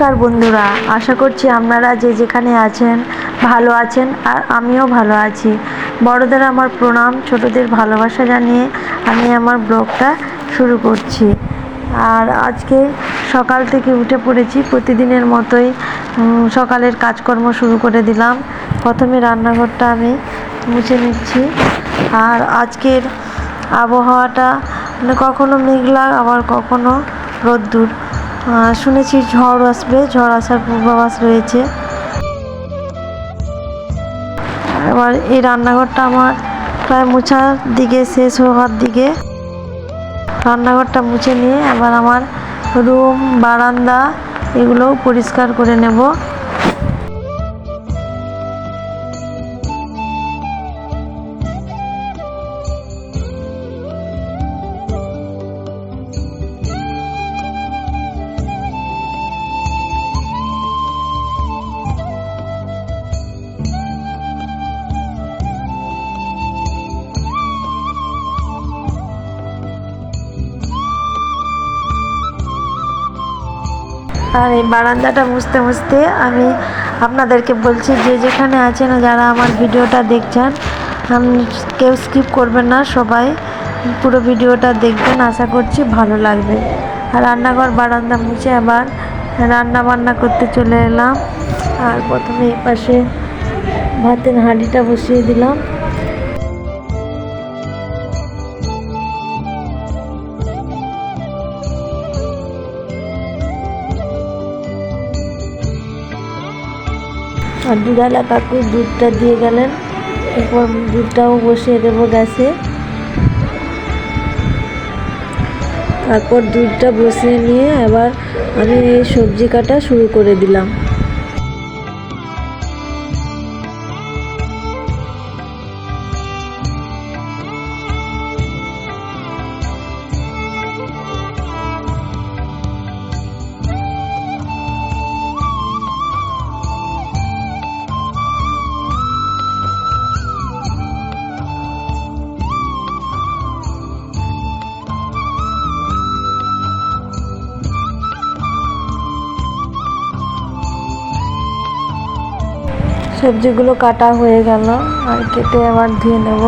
নমস্কার বন্ধুরা, আশা করছি আপনারা যে যেখানে আছেন ভালো আছেন আর আমিও ভালো আছি। বড়দের আমার প্রণাম, ছোটদের ভালোবাসা জানিয়ে আমি আমার ব্লগটা শুরু করছি। আর আজকে সকাল থেকে উঠে পড়েছি, প্রতিদিনের মতোই সকালের কাজকর্ম শুরু করে দিলাম। প্রথমে রান্নাঘরটা আমি মুছে নিচ্ছি। আর আজকের আবহাওয়াটা কখনো মেঘলা আবার কখনো রোদ্দুর। শুনেছি ঝড় আসবে, ঝড় আসার পূর্বাভাস রয়েছে। এবার এই রান্নাঘরটা আমার প্রায় মোছার দিকে, শেষ হওয়ার দিকে। রান্নাঘরটা মুছে নিয়ে এবার আমার রুম, বারান্দা এগুলোও পরিষ্কার করে নেব। আর এই বারান্দাটা মুছতে মুছতে আমি আপনাদেরকে বলছি, যে যেখানে আছেন, যারা আমার ভিডিওটা দেখছেন, কেউ স্কিপ করবেন না, সবাই পুরো ভিডিওটা দেখবেন, আশা করছি ভালো লাগবে। আর রান্নাঘর বারান্দা মুছে আবার রান্না বান্না করতে চলে এলাম। আর প্রথমে এই পাশে ভাতের হাঁড়িটা বসিয়ে দিলাম। আর দুধালা কাকু দুধটা দিয়ে গেলেন, এরপর দুধটাও বসিয়ে দেবো গ্যাসে। তারপর দুধটা বসিয়ে নিয়ে এবার আমি এই সবজি কাটা শুরু করে দিলাম। সবজিগুলো কাটা হয়ে গেল, আর কেটে আবার ধুয়ে নেব।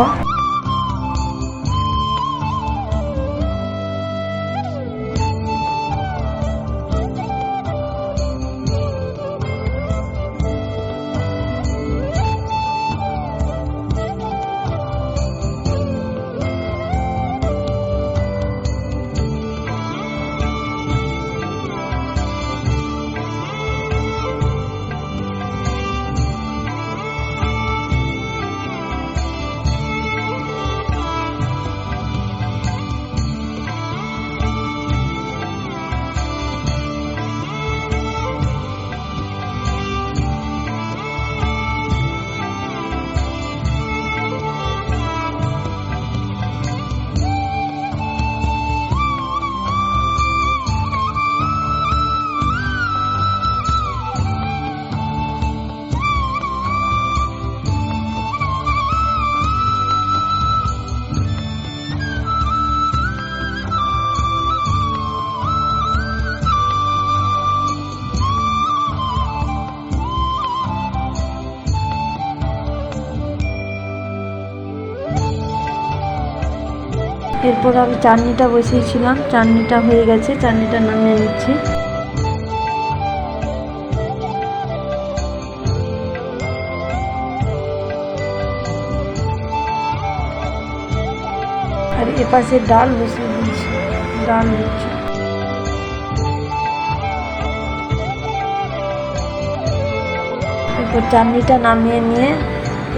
এরপর আমি চাটনিটা বসিয়েছিলাম, চাটনিটা হয়ে গেছে, চাটনিটা নামিয়ে নিচ্ছি। আর এপাশে ডাল বসিয়ে দিয়েছি, ডাল হচ্ছে। এরপর চাটনিটা নামিয়ে নিয়ে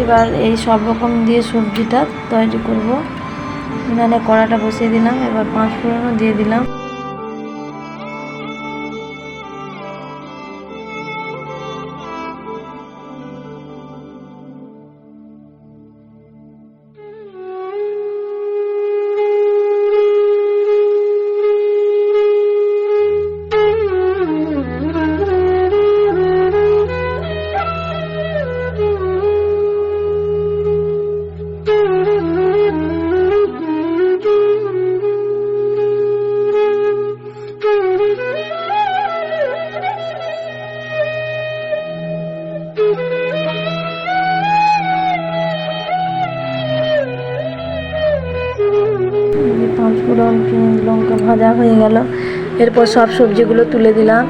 এবার এই সব রকম দিয়ে সবজিটা তৈরি করব। এখানে কড়াটা বসিয়ে দিলাম, এবার 5 ফোড়নও দিয়ে দিলাম। লঙ্কা ভাজা হয়ে গেল। এরপর সব সবজিগুলো তুলে দিলাম।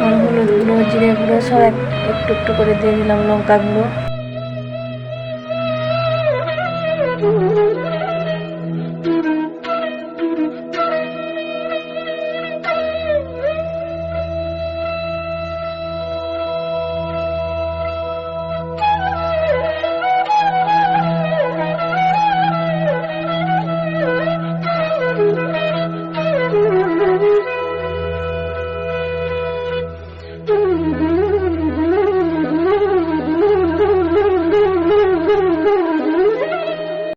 আর হলুদ গুঁড়ো, জিরে গুঁড়ো সব একটু একটু করে দিয়ে দিলাম, লঙ্কা গুঁড়ো।